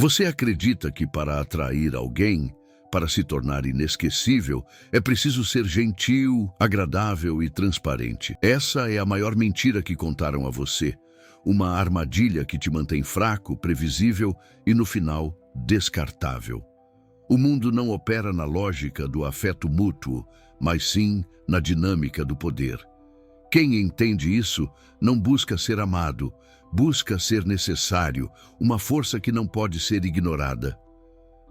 Você acredita que para atrair alguém, para se tornar inesquecível, é preciso ser gentil, agradável e transparente? Essa é a maior mentira que contaram a você. Uma armadilha que te mantém fraco, previsível e, no final, descartável. O mundo não opera na lógica do afeto mútuo, mas sim na dinâmica do poder. Quem entende isso não busca ser amado, busca ser necessário, uma força que não pode ser ignorada.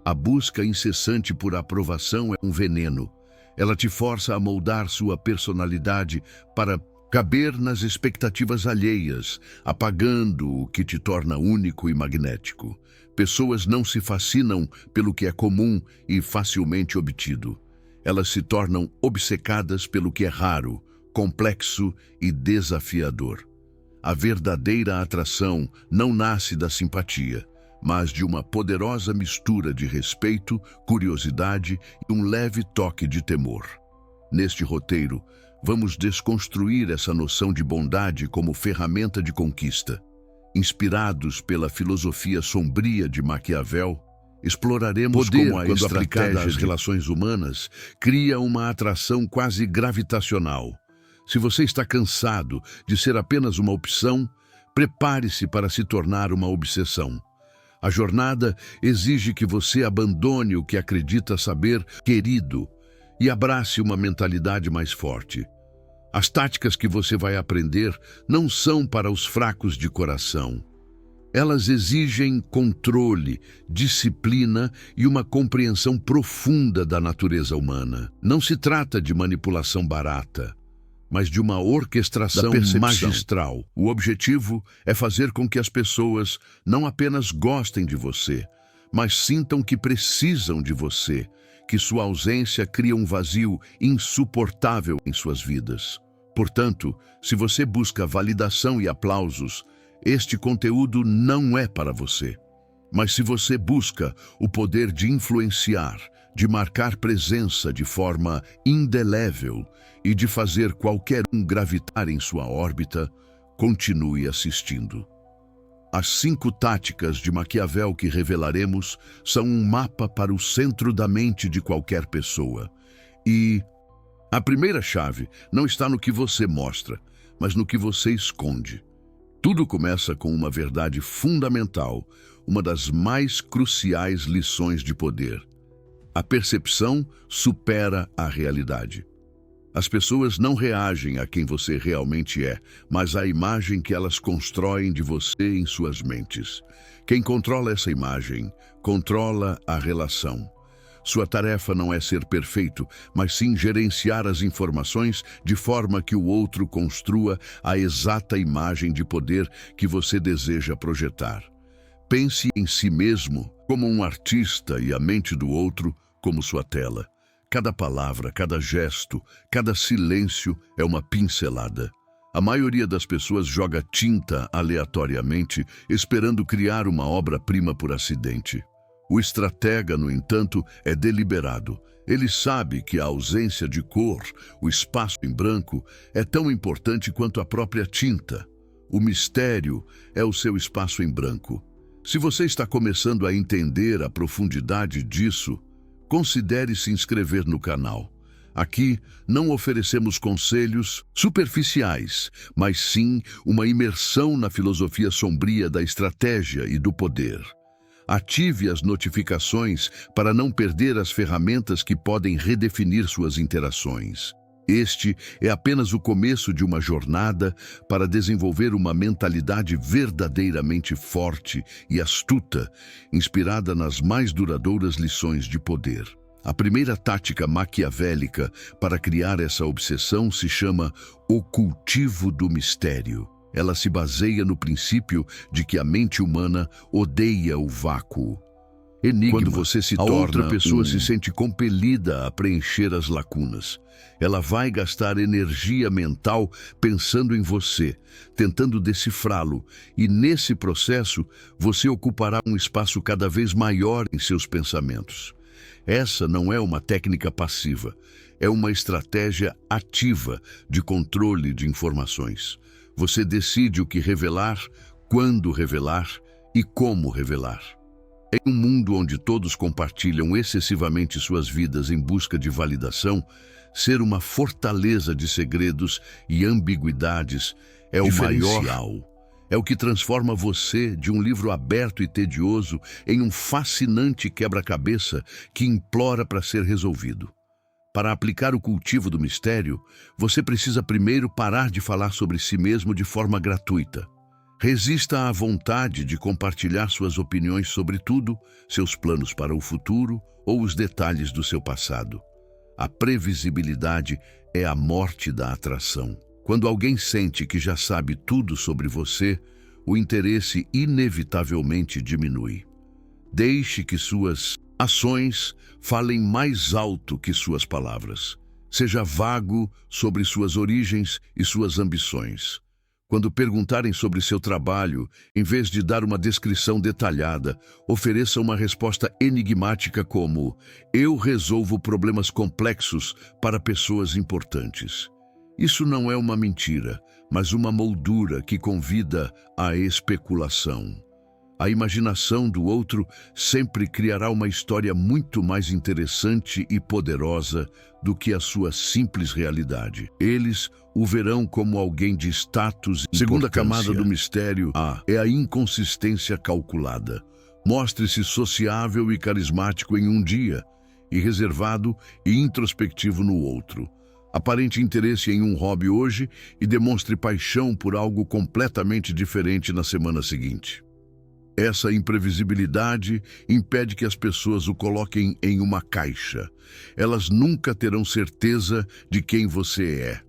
A busca incessante por aprovação é um veneno. Ela te força a moldar sua personalidade para caber nas expectativas alheias, apagando o que te torna único e magnético. Pessoas não se fascinam pelo que é comum e facilmente obtido. Elas se tornam obcecadas pelo que é raro, complexo e desafiador. A verdadeira atração não nasce da simpatia, mas de uma poderosa mistura de respeito, curiosidade e um leve toque de temor. Neste roteiro, vamos desconstruir essa noção de bondade como ferramenta de conquista. Inspirados pela filosofia sombria de Maquiavel, exploraremos como a quando aplicada às relações humanas, cria uma atração quase gravitacional. Se você está cansado de ser apenas uma opção, prepare-se para se tornar uma obsessão. A jornada exige que você abandone o que acredita saber querido e abrace uma mentalidade mais forte. As táticas que você vai aprender não são para os fracos de coração. Elas exigem controle, disciplina e uma compreensão profunda da natureza humana. Não se trata de manipulação barata, mas de uma orquestração magistral. O objetivo é fazer com que as pessoas não apenas gostem de você, mas sintam que precisam de você, que sua ausência cria um vazio insuportável em suas vidas. Portanto, se você busca validação e aplausos, este conteúdo não é para você. Mas se você busca o poder de influenciar, de marcar presença de forma indelével e de fazer qualquer um gravitar em sua órbita, continue assistindo. As 5 táticas de Maquiavel que revelaremos são um mapa para o centro da mente de qualquer pessoa. E a primeira chave não está no que você mostra, mas no que você esconde. Tudo começa com uma verdade fundamental, uma das mais cruciais lições de poder. A percepção supera a realidade. As pessoas não reagem a quem você realmente é, mas à imagem que elas constroem de você em suas mentes. Quem controla essa imagem, controla a relação. Sua tarefa não é ser perfeito, mas sim gerenciar as informações de forma que o outro construa a exata imagem de poder que você deseja projetar. Pense em si mesmo como um artista e a mente do outro como sua tela. Cada palavra, cada gesto, cada silêncio é uma pincelada. A maioria das pessoas joga tinta aleatoriamente, esperando criar uma obra-prima por acidente. O estratega, no entanto, é deliberado. Ele sabe que a ausência de cor, o espaço em branco, é tão importante quanto a própria tinta. O mistério é o seu espaço em branco. Se você está começando a entender a profundidade disso, considere se inscrever no canal. Aqui não oferecemos conselhos superficiais, mas sim uma imersão na filosofia sombria da estratégia e do poder. Ative as notificações para não perder as ferramentas que podem redefinir suas interações. Este é apenas o começo de uma jornada para desenvolver uma mentalidade verdadeiramente forte e astuta, inspirada nas mais duradouras lições de poder. A primeira tática maquiavélica para criar essa obsessão se chama o cultivo do mistério. Ela se baseia no princípio de que a mente humana odeia o vácuo. Quando você se torna outra pessoa se sente compelida a preencher as lacunas. Ela vai gastar energia mental pensando em você, tentando decifrá-lo, e nesse processo você ocupará um espaço cada vez maior em seus pensamentos. Essa não é uma técnica passiva, é uma estratégia ativa de controle de informações. Você decide o que revelar, quando revelar e como revelar. Em um mundo onde todos compartilham excessivamente suas vidas em busca de validação, ser uma fortaleza de segredos e ambiguidades é o maior. É o que transforma você de um livro aberto e tedioso em um fascinante quebra-cabeça que implora para ser resolvido. Para aplicar o cultivo do mistério, você precisa primeiro parar de falar sobre si mesmo de forma gratuita. Resista à vontade de compartilhar suas opiniões sobre tudo, seus planos para o futuro ou os detalhes do seu passado. A previsibilidade é a morte da atração. Quando alguém sente que já sabe tudo sobre você, o interesse inevitavelmente diminui. Deixe que suas ações falem mais alto que suas palavras. Seja vago sobre suas origens e suas ambições. Quando perguntarem sobre seu trabalho, em vez de dar uma descrição detalhada, ofereça uma resposta enigmática como: "Eu resolvo problemas complexos para pessoas importantes." Isso não é uma mentira, mas uma moldura que convida à especulação. A imaginação do outro sempre criará uma história muito mais interessante e poderosa do que a sua simples realidade. Eles o verão como alguém de status e segunda camada do mistério é a inconsistência calculada. Mostre-se sociável e carismático em um dia, e reservado e introspectivo no outro. Aparente interesse em um hobby hoje e demonstre paixão por algo completamente diferente na semana seguinte. Essa imprevisibilidade impede que as pessoas o coloquem em uma caixa. Elas nunca terão certeza de quem você é,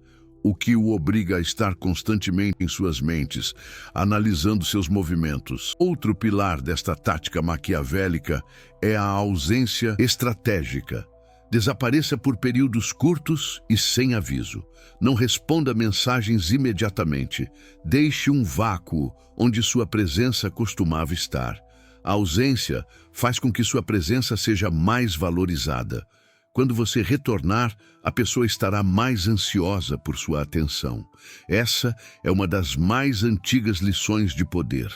o que o obriga a estar constantemente em suas mentes, analisando seus movimentos. Outro pilar desta tática maquiavélica é a ausência estratégica. Desapareça por períodos curtos e sem aviso. Não responda mensagens imediatamente. Deixe um vácuo onde sua presença costumava estar. A ausência faz com que sua presença seja mais valorizada. Quando você retornar, a pessoa estará mais ansiosa por sua atenção. Essa é uma das mais antigas lições de poder.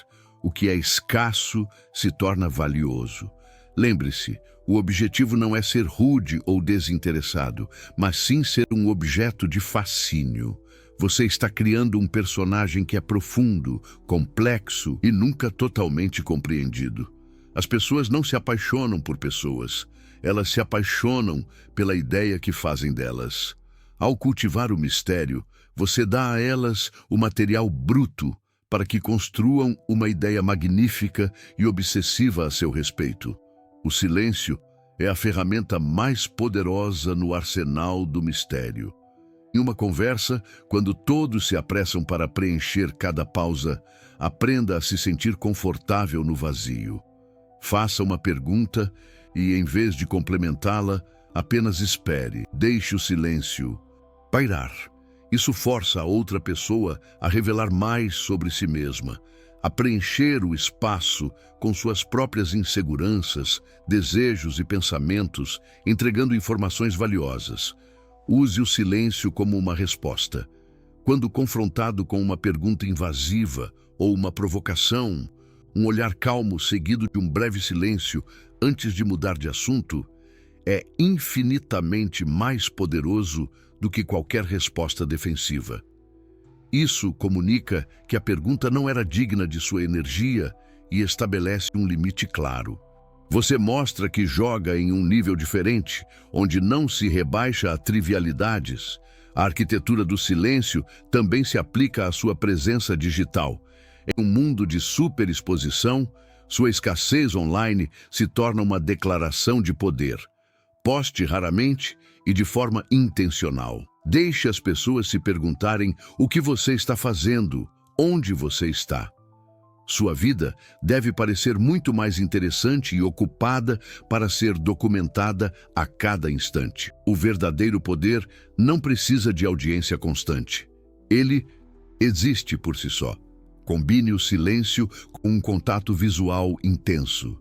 O que é escasso se torna valioso. Lembre-se, o objetivo não é ser rude ou desinteressado, mas sim ser um objeto de fascínio. Você está criando um personagem que é profundo, complexo e nunca totalmente compreendido. As pessoas não se apaixonam por pessoas. Elas se apaixonam pela ideia que fazem delas. Ao cultivar o mistério, você dá a elas o material bruto para que construam uma ideia magnífica e obsessiva a seu respeito. O silêncio é a ferramenta mais poderosa no arsenal do mistério. Em uma conversa, quando todos se apressam para preencher cada pausa, aprenda a se sentir confortável no vazio. Faça uma pergunta e, em vez de complementá-la, apenas espere. Deixe o silêncio pairar. Isso força a outra pessoa a revelar mais sobre si mesma, a preencher o espaço com suas próprias inseguranças, desejos e pensamentos, entregando informações valiosas. Use o silêncio como uma resposta. Quando confrontado com uma pergunta invasiva ou uma provocação, um olhar calmo seguido de um breve silêncio antes de mudar de assunto é infinitamente mais poderoso do que qualquer resposta defensiva. Isso comunica que a pergunta não era digna de sua energia e estabelece um limite claro. Você mostra que joga em um nível diferente, onde não se rebaixa a trivialidades. A arquitetura do silêncio também se aplica à sua presença digital. Em um mundo de superexposição, sua escassez online se torna uma declaração de poder. Poste raramente e de forma intencional. Deixe as pessoas se perguntarem o que você está fazendo, onde você está. Sua vida deve parecer muito mais interessante e ocupada para ser documentada a cada instante. O verdadeiro poder não precisa de audiência constante. Ele existe por si só. Combine o silêncio com um contato visual intenso.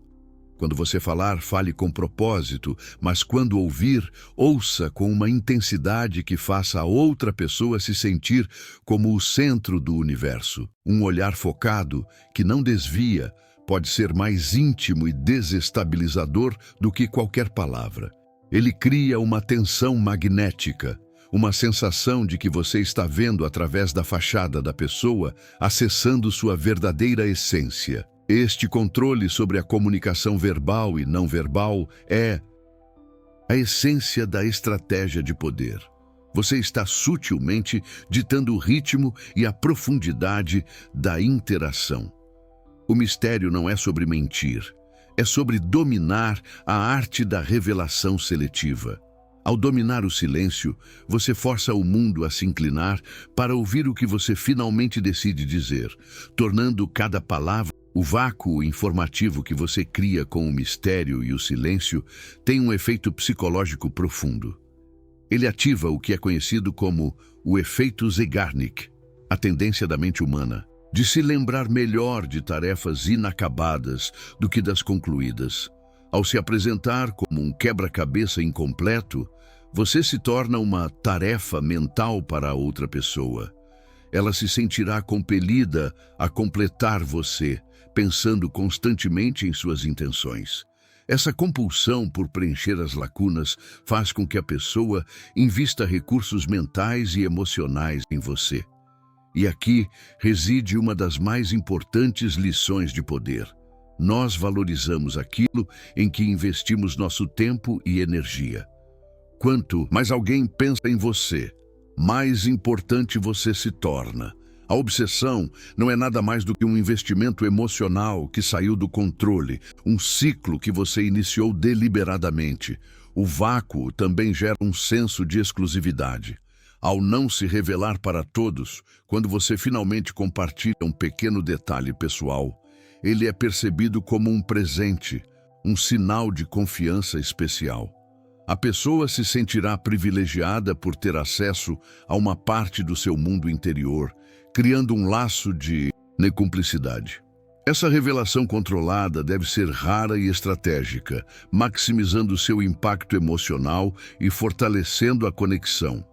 Quando você falar, fale com propósito, mas quando ouvir, ouça com uma intensidade que faça a outra pessoa se sentir como o centro do universo. Um olhar focado, que não desvia, pode ser mais íntimo e desestabilizador do que qualquer palavra. Ele cria uma tensão magnética, uma sensação de que você está vendo através da fachada da pessoa, acessando sua verdadeira essência. Este controle sobre a comunicação verbal e não verbal é a essência da estratégia de poder. Você está sutilmente ditando o ritmo e a profundidade da interação. O mistério não é sobre mentir, é sobre dominar a arte da revelação seletiva. Ao dominar o silêncio, você força o mundo a se inclinar para ouvir o que você finalmente decide dizer, tornando cada palavra. O vácuo informativo que você cria com o mistério e o silêncio tem um efeito psicológico profundo. Ele ativa o que é conhecido como o efeito Zeigarnik, a tendência da mente humana de se lembrar melhor de tarefas inacabadas do que das concluídas. Ao se apresentar como um quebra-cabeça incompleto, você se torna uma tarefa mental para a outra pessoa. Ela se sentirá compelida a completar você, pensando constantemente em suas intenções. Essa compulsão por preencher as lacunas faz com que a pessoa invista recursos mentais e emocionais em você. E aqui reside uma das mais importantes lições de poder. Nós valorizamos aquilo em que investimos nosso tempo e energia. Quanto mais alguém pensa em você, mais importante você se torna. A obsessão não é nada mais do que um investimento emocional que saiu do controle, um ciclo que você iniciou deliberadamente. O vácuo também gera um senso de exclusividade. Ao não se revelar para todos, quando você finalmente compartilha um pequeno detalhe pessoal, ele é percebido como um presente, um sinal de confiança especial. A pessoa se sentirá privilegiada por ter acesso a uma parte do seu mundo interior, criando um laço de cumplicidade. Essa revelação controlada deve ser rara e estratégica, maximizando seu impacto emocional e fortalecendo a conexão.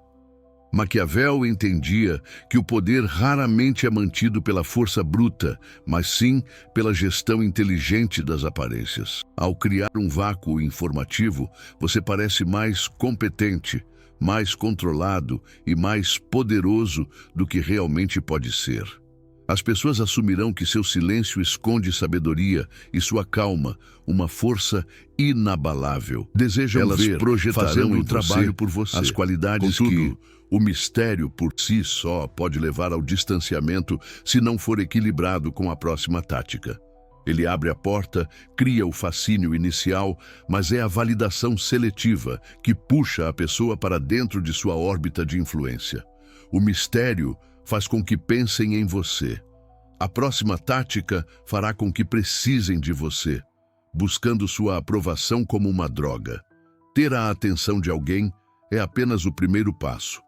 Maquiavel entendia que o poder raramente é mantido pela força bruta, mas sim pela gestão inteligente das aparências. Ao criar um vácuo informativo, você parece mais competente, mais controlado e mais poderoso do que realmente pode ser. As pessoas assumirão que seu silêncio esconde sabedoria e sua calma, uma força inabalável. Desejam Elas ver projetarão fazendo em um trabalho por você. as qualidades Contudo, o mistério por si só pode levar ao distanciamento se não for equilibrado com a próxima tática. Ele abre a porta, cria o fascínio inicial, mas é a validação seletiva que puxa a pessoa para dentro de sua órbita de influência. O mistério faz com que pensem em você. A próxima tática fará com que precisem de você, buscando sua aprovação como uma droga. Ter a atenção de alguém é apenas o primeiro passo.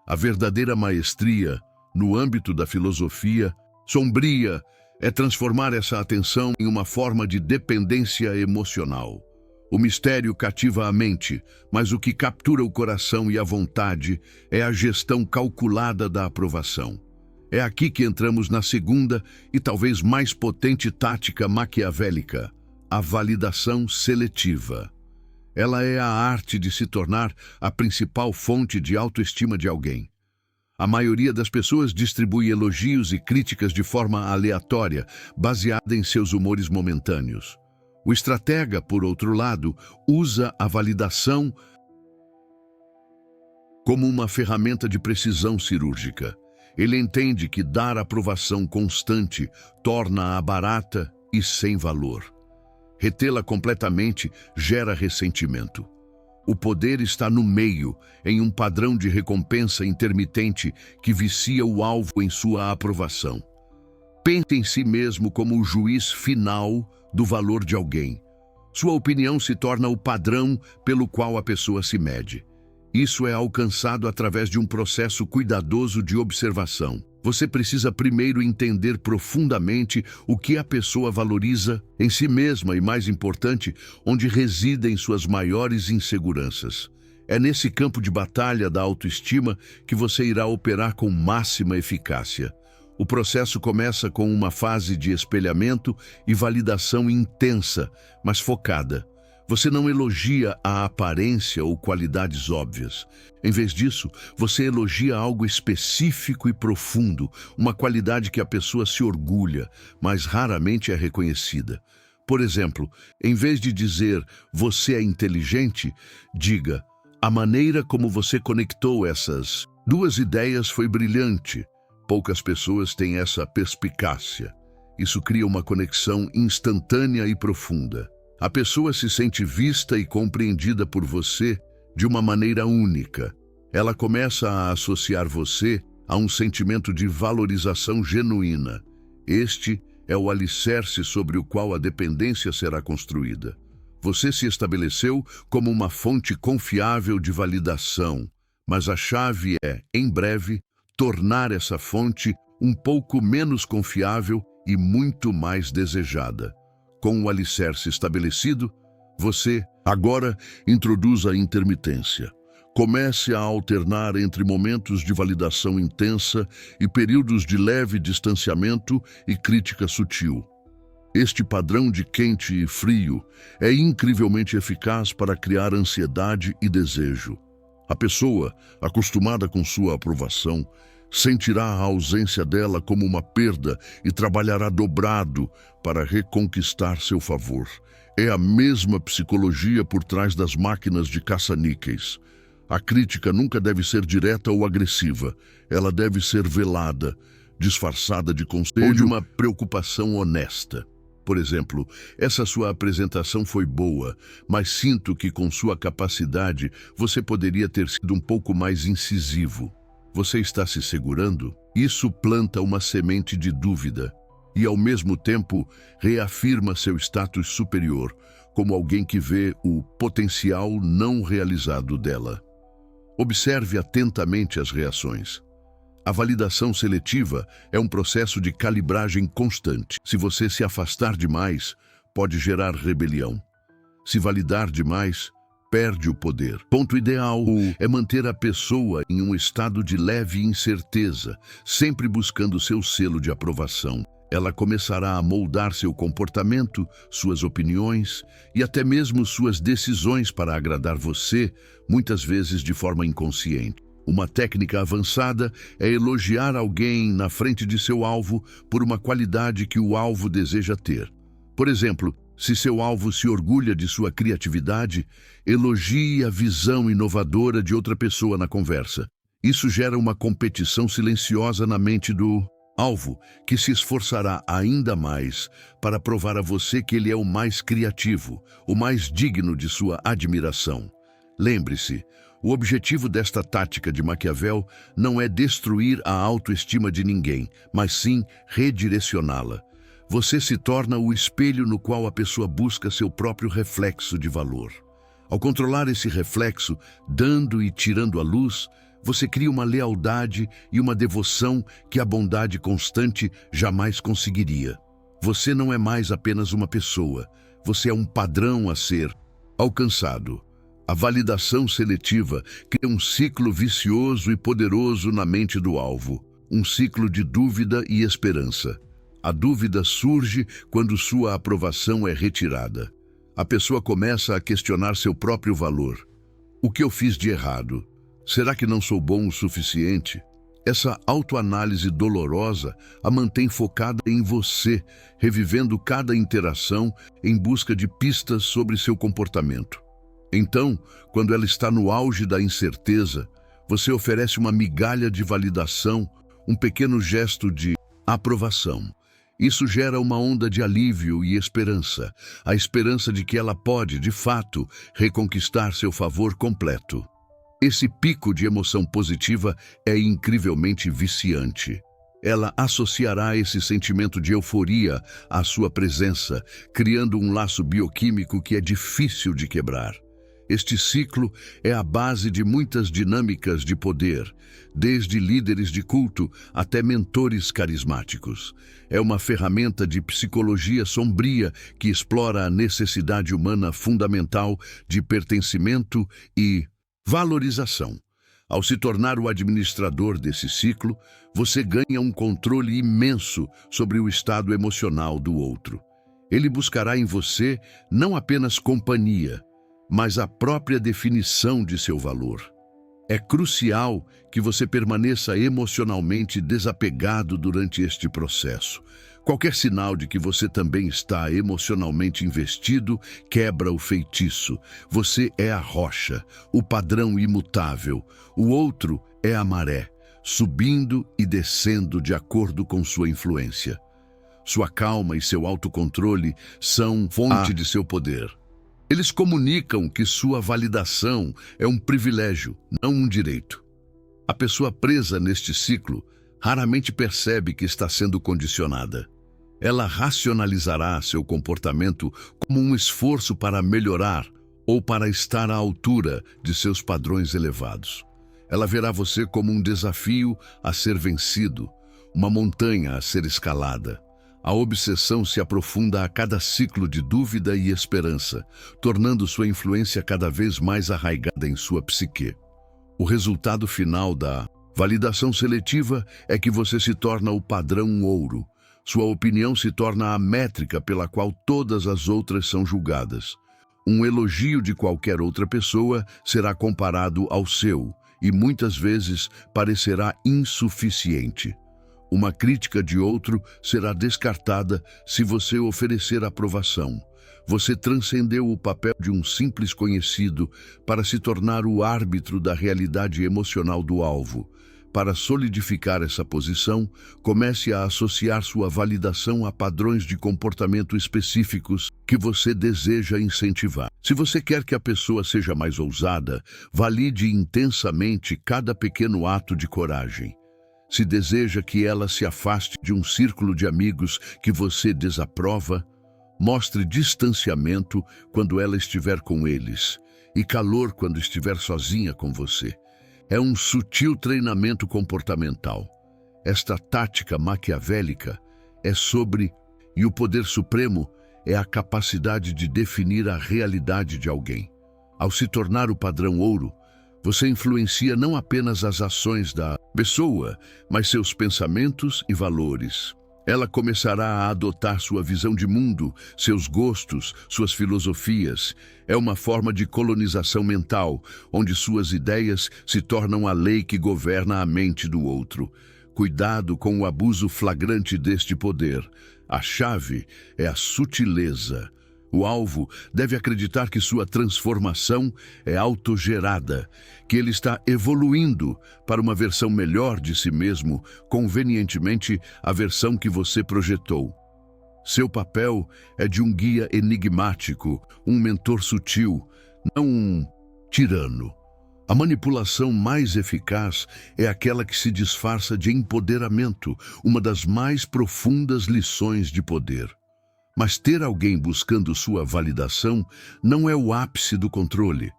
A verdadeira maestria, no âmbito da filosofia sombria, é transformar essa atenção em uma forma de dependência emocional. O mistério cativa a mente, mas o que captura o coração e a vontade é a gestão calculada da aprovação. É aqui que entramos na segunda e talvez mais potente tática maquiavélica, a validação seletiva. Ela é a arte de se tornar a principal fonte de autoestima de alguém. A maioria das pessoas distribui elogios e críticas de forma aleatória, baseada em seus humores momentâneos. O estratega, por outro lado, usa a validação como uma ferramenta de precisão cirúrgica. Ele entende que dar aprovação constante torna-a barata e sem valor. Retê-la completamente gera ressentimento. O poder está no meio, em um padrão de recompensa intermitente que vicia o alvo em sua aprovação. Pense em si mesmo como o juiz final do valor de alguém. Sua opinião se torna o padrão pelo qual a pessoa se mede. Isso é alcançado através de um processo cuidadoso de observação. Você precisa primeiro entender profundamente o que a pessoa valoriza em si mesma e, mais importante, onde residem suas maiores inseguranças. É nesse campo de batalha da autoestima que você irá operar com máxima eficácia. O processo começa com uma fase de espelhamento e validação intensa, mas focada. Você não elogia a aparência ou qualidades óbvias. Em vez disso, você elogia algo específico e profundo, uma qualidade que a pessoa se orgulha, mas raramente é reconhecida. Por exemplo, em vez de dizer "você é inteligente", diga "a maneira como você conectou essas duas ideias foi brilhante". Poucas pessoas têm essa perspicácia. Isso cria uma conexão instantânea e profunda. A pessoa se sente vista e compreendida por você de uma maneira única. Ela começa a associar você a um sentimento de valorização genuína. Este é o alicerce sobre o qual a dependência será construída. Você se estabeleceu como uma fonte confiável de validação, mas a chave é, em breve, tornar essa fonte um pouco menos confiável e muito mais desejada. Com o alicerce estabelecido, você agora introduz a intermitência. Comece a alternar entre momentos de validação intensa e períodos de leve distanciamento e crítica sutil. Este padrão de quente e frio é incrivelmente eficaz para criar ansiedade e desejo. A pessoa, acostumada com sua aprovação, sentirá a ausência dela como uma perda e trabalhará dobrado para reconquistar seu favor. É a mesma psicologia por trás das máquinas de caça-níqueis. A crítica nunca deve ser direta ou agressiva. Ela deve ser velada, disfarçada de conselho ou de uma preocupação honesta. Por exemplo, essa sua apresentação foi boa, mas sinto que com sua capacidade você poderia ter sido um pouco mais incisivo. Você está se segurando? Isso planta uma semente de dúvida e, ao mesmo tempo, reafirma seu status superior, como alguém que vê o potencial não realizado dela. Observe atentamente as reações. A validação seletiva é um processo de calibragem constante. Se você se afastar demais, pode gerar rebelião. Se validar demais, perde o poder. Ponto ideal é manter a pessoa em um estado de leve incerteza, sempre buscando seu selo de aprovação. Ela começará a moldar seu comportamento, suas opiniões e até mesmo suas decisões para agradar você, muitas vezes de forma inconsciente. Uma técnica avançada é elogiar alguém na frente de seu alvo por uma qualidade que o alvo deseja ter. Por exemplo, se seu alvo se orgulha de sua criatividade, elogie a visão inovadora de outra pessoa na conversa. Isso gera uma competição silenciosa na mente do alvo, que se esforçará ainda mais para provar a você que ele é o mais criativo, o mais digno de sua admiração. Lembre-se, o objetivo desta tática de Maquiavel não é destruir a autoestima de ninguém, mas sim redirecioná-la. Você se torna o espelho no qual a pessoa busca seu próprio reflexo de valor. Ao controlar esse reflexo, dando e tirando a luz, você cria uma lealdade e uma devoção que a bondade constante jamais conseguiria. Você não é mais apenas uma pessoa, você é um padrão a ser alcançado. A validação seletiva cria um ciclo vicioso e poderoso na mente do alvo, um ciclo de dúvida e esperança. A dúvida surge quando sua aprovação é retirada. A pessoa começa a questionar seu próprio valor. O que eu fiz de errado? Será que não sou bom o suficiente? Essa autoanálise dolorosa a mantém focada em você, revivendo cada interação em busca de pistas sobre seu comportamento. Então, quando ela está no auge da incerteza, você oferece uma migalha de validação, um pequeno gesto de aprovação. Isso gera uma onda de alívio e esperança, a esperança de que ela pode, de fato, reconquistar seu favor completo. Esse pico de emoção positiva é incrivelmente viciante. Ela associará esse sentimento de euforia à sua presença, criando um laço bioquímico que é difícil de quebrar. Este ciclo é a base de muitas dinâmicas de poder, desde líderes de culto até mentores carismáticos. É uma ferramenta de psicologia sombria que explora a necessidade humana fundamental de pertencimento e valorização. Ao se tornar o administrador desse ciclo, você ganha um controle imenso sobre o estado emocional do outro. Ele buscará em você não apenas companhia, mas a própria definição de seu valor. É crucial que você permaneça emocionalmente desapegado durante este processo. Qualquer sinal de que você também está emocionalmente investido quebra o feitiço. Você é a rocha, o padrão imutável. O outro é a maré, subindo e descendo de acordo com sua influência. Sua calma e seu autocontrole são fonte de seu poder. Eles comunicam que sua validação é um privilégio, não um direito. A pessoa presa neste ciclo raramente percebe que está sendo condicionada. Ela racionalizará seu comportamento como um esforço para melhorar ou para estar à altura de seus padrões elevados. Ela verá você como um desafio a ser vencido, uma montanha a ser escalada. A obsessão se aprofunda a cada ciclo de dúvida e esperança, tornando sua influência cada vez mais arraigada em sua psique. O resultado final da validação seletiva é que você se torna o padrão ouro. Sua opinião se torna a métrica pela qual todas as outras são julgadas. Um elogio de qualquer outra pessoa será comparado ao seu e muitas vezes parecerá insuficiente. Uma crítica de outro será descartada se você oferecer aprovação. Você transcendeu o papel de um simples conhecido para se tornar o árbitro da realidade emocional do alvo. Para solidificar essa posição, comece a associar sua validação a padrões de comportamento específicos que você deseja incentivar. Se você quer que a pessoa seja mais ousada, valide intensamente cada pequeno ato de coragem. Se deseja que ela se afaste de um círculo de amigos que você desaprova, mostre distanciamento quando ela estiver com eles e calor quando estiver sozinha com você. É um sutil treinamento comportamental. Esta tática maquiavélica é sobre, e o poder supremo é a capacidade de definir a realidade de alguém. Ao se tornar o padrão ouro, você influencia não apenas as ações da pessoa, mas seus pensamentos e valores. Ela começará a adotar sua visão de mundo, seus gostos, suas filosofias. É uma forma de colonização mental, onde suas ideias se tornam a lei que governa a mente do outro. Cuidado com o abuso flagrante deste poder. A chave é a sutileza. O alvo deve acreditar que sua transformação é autogerada, que ele está evoluindo para uma versão melhor de si mesmo, convenientemente a versão que você projetou. Seu papel é de um guia enigmático, um mentor sutil, não um tirano. A manipulação mais eficaz é aquela que se disfarça de empoderamento, uma das mais profundas lições de poder. Mas ter alguém buscando sua validação não é o ápice do controle.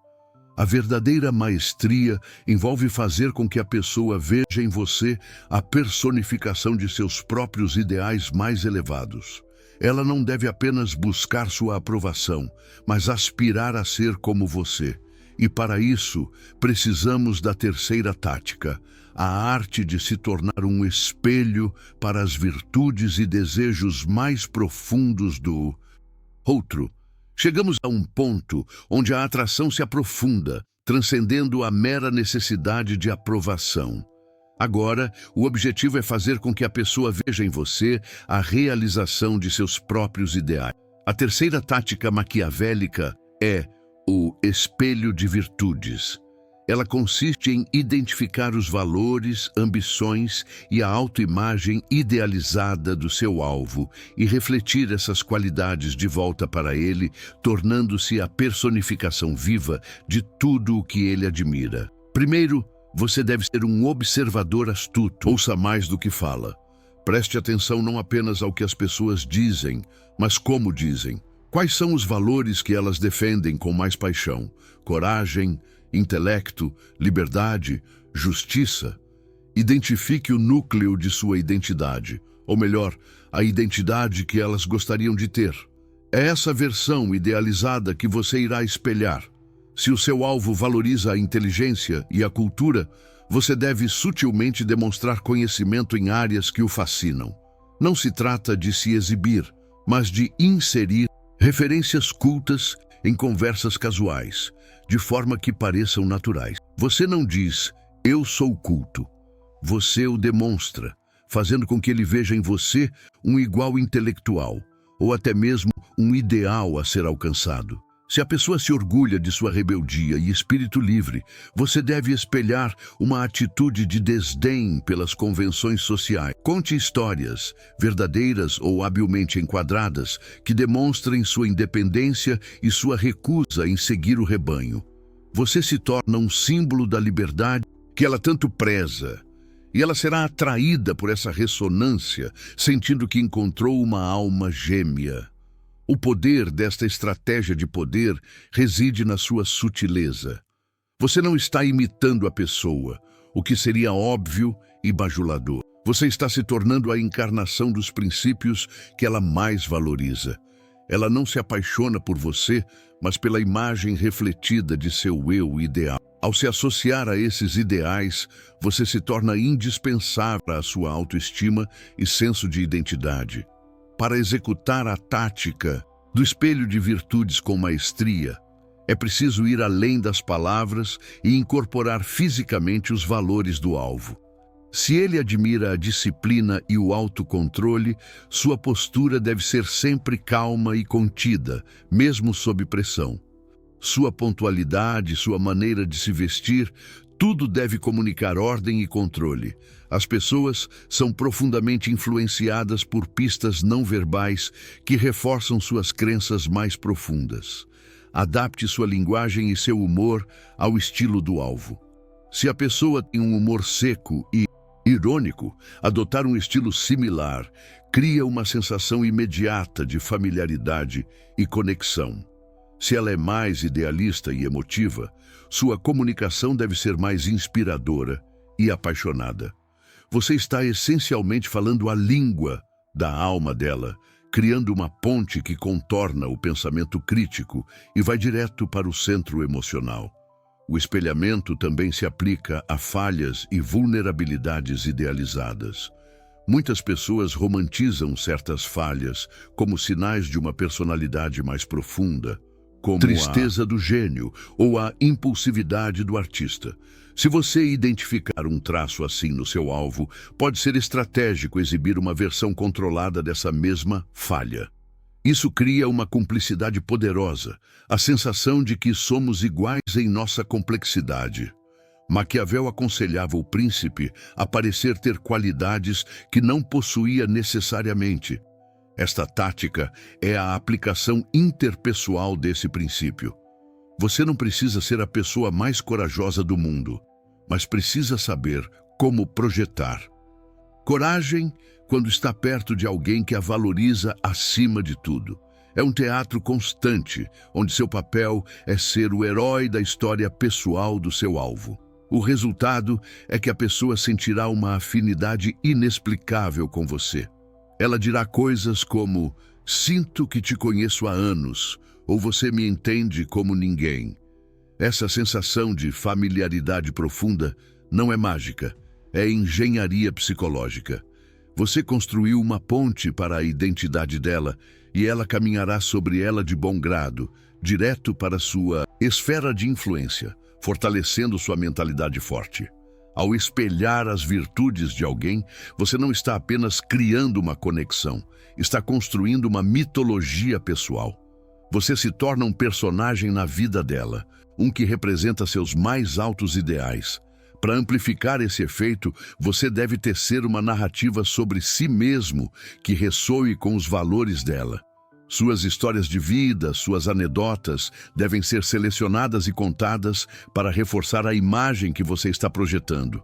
A verdadeira maestria envolve fazer com que a pessoa veja em você a personificação de seus próprios ideais mais elevados. Ela não deve apenas buscar sua aprovação, mas aspirar a ser como você. E para isso, precisamos da terceira tática, a arte de se tornar um espelho para as virtudes e desejos mais profundos do outro. Chegamos a um ponto onde a atração se aprofunda, transcendendo a mera necessidade de aprovação. Agora, o objetivo é fazer com que a pessoa veja em você a realização de seus próprios ideais. A terceira tática maquiavélica é o espelho de virtudes. Ela consiste em identificar os valores, ambições e a autoimagem idealizada do seu alvo e refletir essas qualidades de volta para ele, tornando-se a personificação viva de tudo o que ele admira. Primeiro, você deve ser um observador astuto. Ouça mais do que fala. Preste atenção não apenas ao que as pessoas dizem, mas como dizem. Quais são os valores que elas defendem com mais paixão? Coragem, intelecto, liberdade, justiça. Identifique o núcleo de sua identidade, ou melhor, a identidade que elas gostariam de ter. É essa versão idealizada que você irá espelhar. Se o seu alvo valoriza a inteligência e a cultura, você deve sutilmente demonstrar conhecimento em áreas que o fascinam. Não se trata de se exibir, mas de inserir referências cultas em conversas casuais, de forma que pareçam naturais. Você não diz, eu sou culto. Você o demonstra, fazendo com que ele veja em você um igual intelectual, ou até mesmo um ideal a ser alcançado. Se a pessoa se orgulha de sua rebeldia e espírito livre, você deve espelhar uma atitude de desdém pelas convenções sociais. Conte histórias, verdadeiras ou habilmente enquadradas, que demonstrem sua independência e sua recusa em seguir o rebanho. Você se torna um símbolo da liberdade que ela tanto preza, e ela será atraída por essa ressonância, sentindo que encontrou uma alma gêmea. O poder desta estratégia de poder reside na sua sutileza. Você não está imitando a pessoa, o que seria óbvio e bajulador. Você está se tornando a encarnação dos princípios que ela mais valoriza. Ela não se apaixona por você, mas pela imagem refletida de seu eu ideal. Ao se associar a esses ideais, você se torna indispensável à sua autoestima e senso de identidade. Para executar a tática do espelho de virtudes com maestria, é preciso ir além das palavras e incorporar fisicamente os valores do alvo. Se ele admira a disciplina e o autocontrole, sua postura deve ser sempre calma e contida, mesmo sob pressão. Sua pontualidade, sua maneira de se vestir, tudo deve comunicar ordem e controle. As pessoas são profundamente influenciadas por pistas não verbais que reforçam suas crenças mais profundas. Adapte sua linguagem e seu humor ao estilo do alvo. Se a pessoa tem um humor seco e irônico, adotar um estilo similar cria uma sensação imediata de familiaridade e conexão. Se ela é mais idealista e emotiva, sua comunicação deve ser mais inspiradora e apaixonada. Você está essencialmente falando a língua da alma dela, criando uma ponte que contorna o pensamento crítico e vai direto para o centro emocional. O espelhamento também se aplica a falhas e vulnerabilidades idealizadas. Muitas pessoas romantizam certas falhas como sinais de uma personalidade mais profunda, como tristeza do gênio ou a impulsividade do artista. Se você identificar um traço assim no seu alvo, pode ser estratégico exibir uma versão controlada dessa mesma falha. Isso cria uma cumplicidade poderosa, a sensação de que somos iguais em nossa complexidade. Maquiavel aconselhava o príncipe a parecer ter qualidades que não possuía necessariamente. Esta tática é a aplicação interpessoal desse princípio. Você não precisa ser a pessoa mais corajosa do mundo, mas precisa saber como projetar. Coragem quando está perto de alguém que a valoriza acima de tudo. É um teatro constante, onde seu papel é ser o herói da história pessoal do seu alvo. O resultado é que a pessoa sentirá uma afinidade inexplicável com você. Ela dirá coisas como, sinto que te conheço há anos, ou você me entende como ninguém. Essa sensação de familiaridade profunda não é mágica, é engenharia psicológica. Você construiu uma ponte para a identidade dela e ela caminhará sobre ela de bom grado, direto para sua esfera de influência, fortalecendo sua mentalidade forte. Ao espelhar as virtudes de alguém, você não está apenas criando uma conexão, está construindo uma mitologia pessoal. Você se torna um personagem na vida dela, um que representa seus mais altos ideais. Para amplificar esse efeito, você deve tecer uma narrativa sobre si mesmo que ressoe com os valores dela. Suas histórias de vida, suas anedotas devem ser selecionadas e contadas para reforçar a imagem que você está projetando.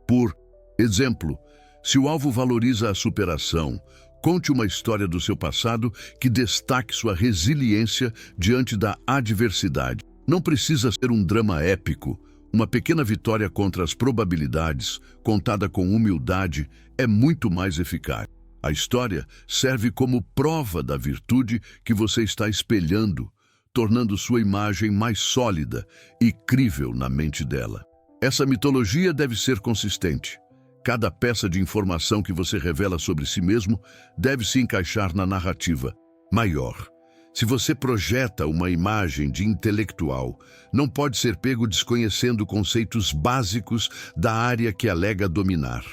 Por exemplo, se o alvo valoriza a superação, conte uma história do seu passado que destaque sua resiliência diante da adversidade. Não precisa ser um drama épico. Uma pequena vitória contra as probabilidades, contada com humildade, é muito mais eficaz. A história serve como prova da virtude que você está espelhando, tornando sua imagem mais sólida e crível na mente dela. Essa mitologia deve ser consistente. Cada peça de informação que você revela sobre si mesmo deve se encaixar na narrativa maior. Se você projeta uma imagem de intelectual, não pode ser pego desconhecendo conceitos básicos da área que alega dominar.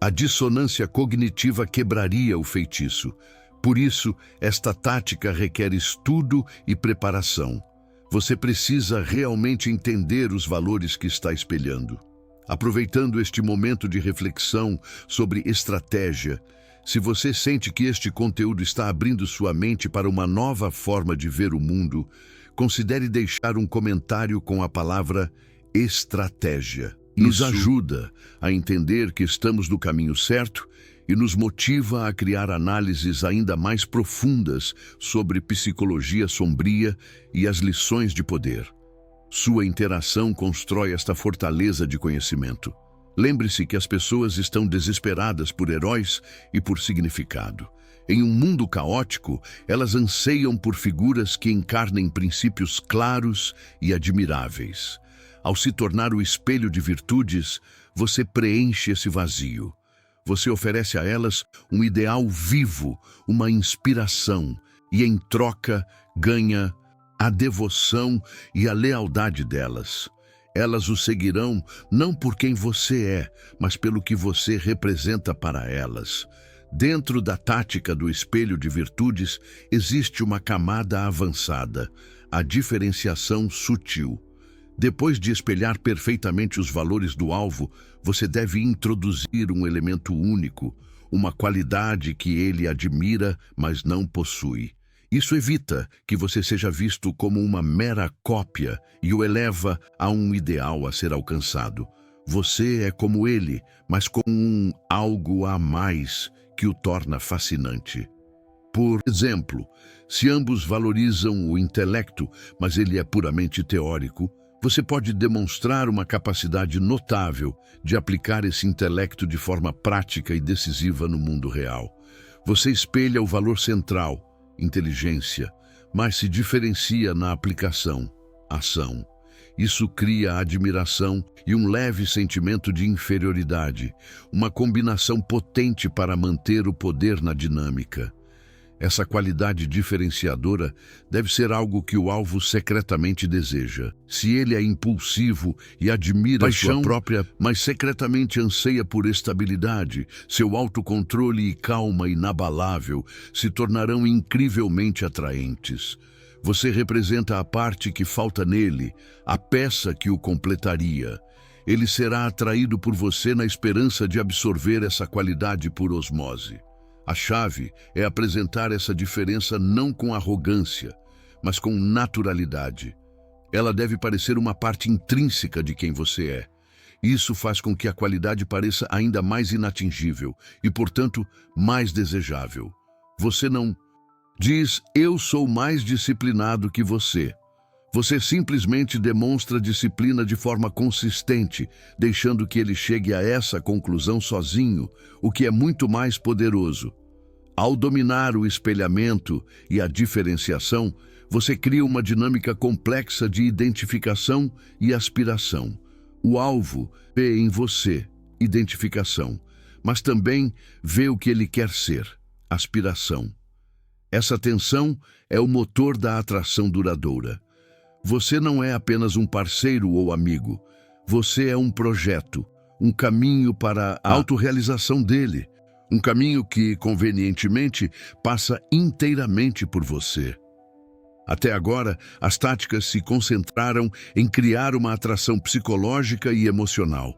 A dissonância cognitiva quebraria o feitiço. Por isso, esta tática requer estudo e preparação. Você precisa realmente entender os valores que está espelhando. Aproveitando este momento de reflexão sobre estratégia, se você sente que este conteúdo está abrindo sua mente para uma nova forma de ver o mundo, considere deixar um comentário com a palavra estratégia. Nos ajuda a entender que estamos no caminho certo e nos motiva a criar análises ainda mais profundas sobre psicologia sombria e as lições de poder. Sua interação constrói esta fortaleza de conhecimento. Lembre-se que as pessoas estão desesperadas por heróis e por significado. Em um mundo caótico, elas anseiam por figuras que encarnem princípios claros e admiráveis. Ao se tornar o espelho de virtudes, você preenche esse vazio. Você oferece a elas um ideal vivo, uma inspiração, e em troca ganha a devoção e a lealdade delas. Elas o seguirão não por quem você é, mas pelo que você representa para elas. Dentro da tática do espelho de virtudes existe uma camada avançada, a diferenciação sutil. Depois de espelhar perfeitamente os valores do alvo, você deve introduzir um elemento único, uma qualidade que ele admira, mas não possui. Isso evita que você seja visto como uma mera cópia e o eleva a um ideal a ser alcançado. Você é como ele, mas com um algo a mais que o torna fascinante. Por exemplo, se ambos valorizam o intelecto, mas ele é puramente teórico, você pode demonstrar uma capacidade notável de aplicar esse intelecto de forma prática e decisiva no mundo real. Você espelha o valor central, inteligência, mas se diferencia na aplicação, ação. Isso cria admiração e um leve sentimento de inferioridade, uma combinação potente para manter o poder na dinâmica. Essa qualidade diferenciadora deve ser algo que o alvo secretamente deseja. Se ele é impulsivo e admira sua própria, mas secretamente anseia por estabilidade, seu autocontrole e calma inabalável se tornarão incrivelmente atraentes. Você representa a parte que falta nele, a peça que o completaria. Ele será atraído por você na esperança de absorver essa qualidade por osmose. A chave é apresentar essa diferença não com arrogância, mas com naturalidade. Ela deve parecer uma parte intrínseca de quem você é. Isso faz com que a qualidade pareça ainda mais inatingível e, portanto, mais desejável. Você não diz, eu sou mais disciplinado que você. Você simplesmente demonstra disciplina de forma consistente, deixando que ele chegue a essa conclusão sozinho, o que é muito mais poderoso. Ao dominar o espelhamento e a diferenciação, você cria uma dinâmica complexa de identificação e aspiração. O alvo vê em você, identificação, mas também vê o que ele quer ser, aspiração. Essa tensão é o motor da atração duradoura. Você não é apenas um parceiro ou amigo. Você é um projeto, um caminho para a autorrealização dele. Um caminho que, convenientemente, passa inteiramente por você. Até agora, as táticas se concentraram em criar uma atração psicológica e emocional.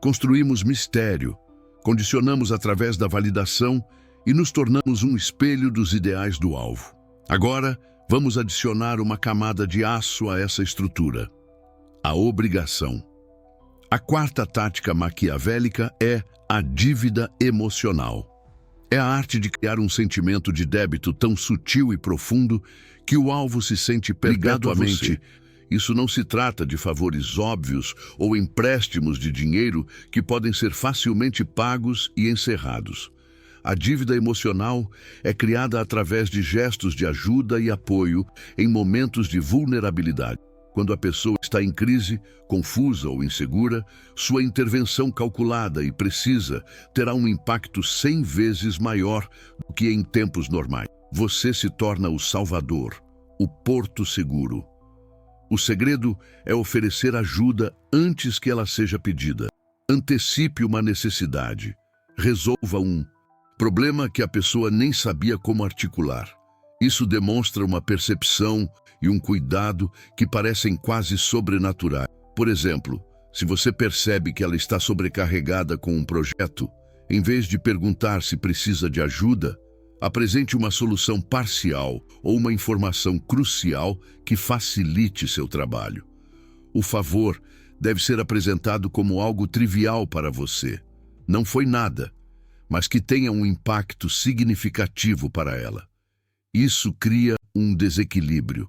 Construímos mistério, condicionamos através da validação e nos tornamos um espelho dos ideais do alvo. Agora, vamos adicionar uma camada de aço a essa estrutura: a obrigação. A quarta tática maquiavélica é a dívida emocional. É a arte de criar um sentimento de débito tão sutil e profundo que o alvo se sente perpetuamente. Isso não se trata de favores óbvios ou empréstimos de dinheiro que podem ser facilmente pagos e encerrados. A dívida emocional é criada através de gestos de ajuda e apoio em momentos de vulnerabilidade. Quando a pessoa está em crise, confusa ou insegura, sua intervenção calculada e precisa terá um impacto 100 vezes maior do que em tempos normais. Você se torna o salvador, o porto seguro. O segredo é oferecer ajuda antes que ela seja pedida. Antecipe uma necessidade. Resolva um problema que a pessoa nem sabia como articular. Isso demonstra uma percepção e um cuidado que parecem quase sobrenaturais. Por exemplo, se você percebe que ela está sobrecarregada com um projeto, em vez de perguntar se precisa de ajuda, apresente uma solução parcial ou uma informação crucial que facilite seu trabalho. O favor deve ser apresentado como algo trivial para você. Não foi nada, mas que tenha um impacto significativo para ela. Isso cria um desequilíbrio.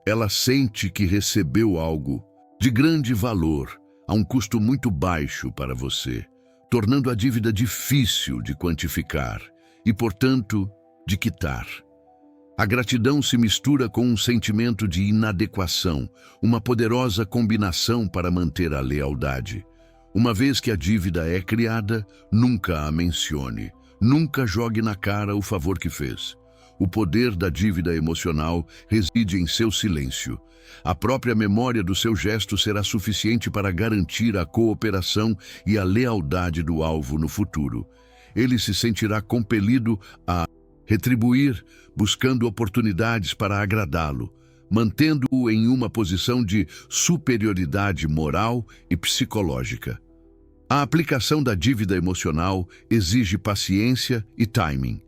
Ela sente que recebeu algo de grande valor a um custo muito baixo para você, tornando a dívida difícil de quantificar e, portanto, de quitar. A gratidão se mistura com um sentimento de inadequação, uma poderosa combinação para manter a lealdade. Uma vez que a dívida é criada, nunca a mencione, nunca jogue na cara o favor que fez. O poder da dívida emocional reside em seu silêncio. A própria memória do seu gesto será suficiente para garantir a cooperação e a lealdade do alvo no futuro. Ele se sentirá compelido a retribuir, buscando oportunidades para agradá-lo, mantendo-o em uma posição de superioridade moral e psicológica. A aplicação da dívida emocional exige paciência e timing.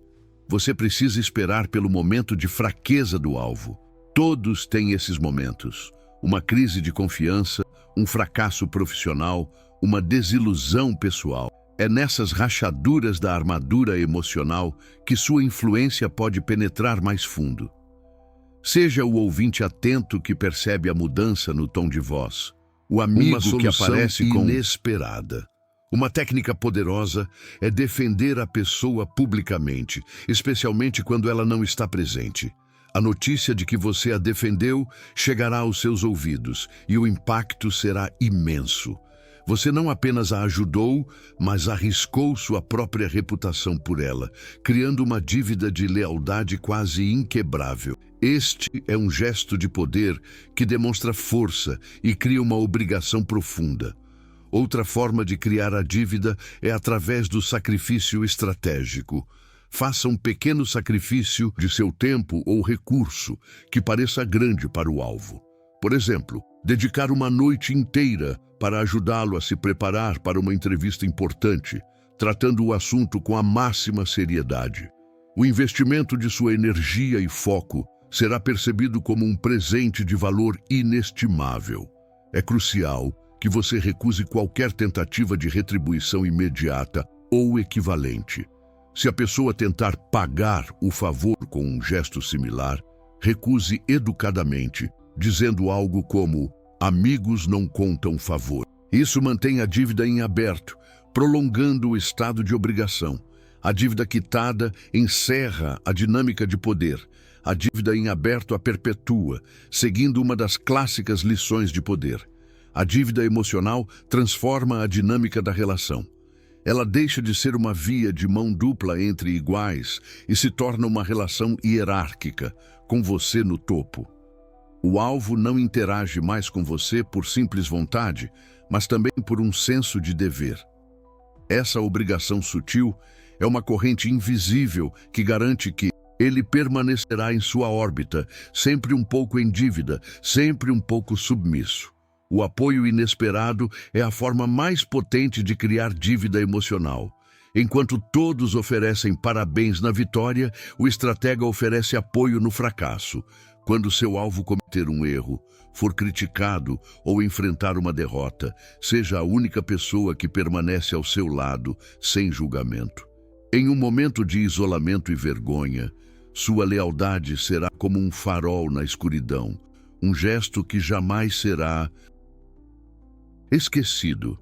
Você precisa esperar pelo momento de fraqueza do alvo. Todos têm esses momentos. Uma crise de confiança, um fracasso profissional, uma desilusão pessoal. É nessas rachaduras da armadura emocional que sua influência pode penetrar mais fundo. Seja o ouvinte atento que percebe a mudança no tom de voz, o amigo que aparece com inesperada. Uma técnica poderosa é defender a pessoa publicamente, especialmente quando ela não está presente. A notícia de que você a defendeu chegará aos seus ouvidos e o impacto será imenso. Você não apenas a ajudou, mas arriscou sua própria reputação por ela, criando uma dívida de lealdade quase inquebrável. Este é um gesto de poder que demonstra força e cria uma obrigação profunda. Outra forma de criar a dívida é através do sacrifício estratégico. Faça um pequeno sacrifício de seu tempo ou recurso que pareça grande para o alvo. Por exemplo, dedicar uma noite inteira para ajudá-lo a se preparar para uma entrevista importante, tratando o assunto com a máxima seriedade. O investimento de sua energia e foco será percebido como um presente de valor inestimável. É crucial que você recuse qualquer tentativa de retribuição imediata ou equivalente. Se a pessoa tentar pagar o favor com um gesto similar, recuse educadamente, dizendo algo como: amigos não contam favor. Isso mantém a dívida em aberto, prolongando o estado de obrigação. A dívida quitada encerra a dinâmica de poder. A dívida em aberto a perpetua, seguindo uma das clássicas lições de poder. A dívida emocional transforma a dinâmica da relação. Ela deixa de ser uma via de mão dupla entre iguais e se torna uma relação hierárquica, com você no topo. O alvo não interage mais com você por simples vontade, mas também por um senso de dever. Essa obrigação sutil é uma corrente invisível que garante que ele permanecerá em sua órbita, sempre um pouco em dívida, sempre um pouco submisso. O apoio inesperado é a forma mais potente de criar dívida emocional. Enquanto todos oferecem parabéns na vitória, o estratega oferece apoio no fracasso. Quando seu alvo cometer um erro, for criticado ou enfrentar uma derrota, seja a única pessoa que permanece ao seu lado, sem julgamento. Em um momento de isolamento e vergonha, sua lealdade será como um farol na escuridão, um gesto que jamais será esquecido.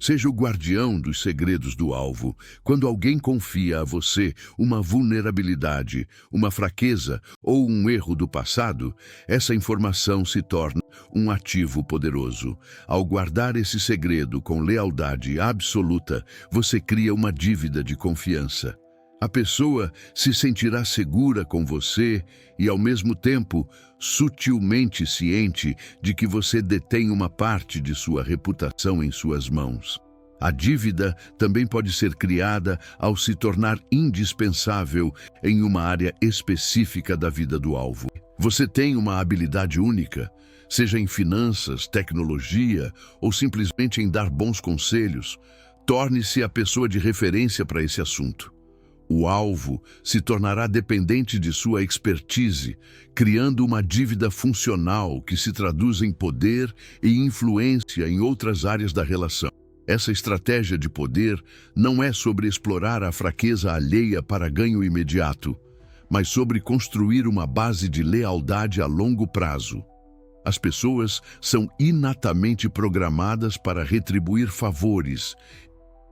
Seja o guardião dos segredos do alvo. Quando alguém confia a você uma vulnerabilidade, uma fraqueza ou um erro do passado, essa informação se torna um ativo poderoso. Ao guardar esse segredo com lealdade absoluta, você cria uma dívida de confiança. A pessoa se sentirá segura com você e, ao mesmo tempo, sutilmente ciente de que você detém uma parte de sua reputação em suas mãos. A dívida também pode ser criada ao se tornar indispensável em uma área específica da vida do alvo. Você tem uma habilidade única, seja em finanças, tecnologia ou simplesmente em dar bons conselhos. Torne-se a pessoa de referência para esse assunto. O alvo se tornará dependente de sua expertise, criando uma dívida funcional que se traduz em poder e influência em outras áreas da relação. Essa estratégia de poder não é sobre explorar a fraqueza alheia para ganho imediato, mas sobre construir uma base de lealdade a longo prazo. As pessoas são inatamente programadas para retribuir favores.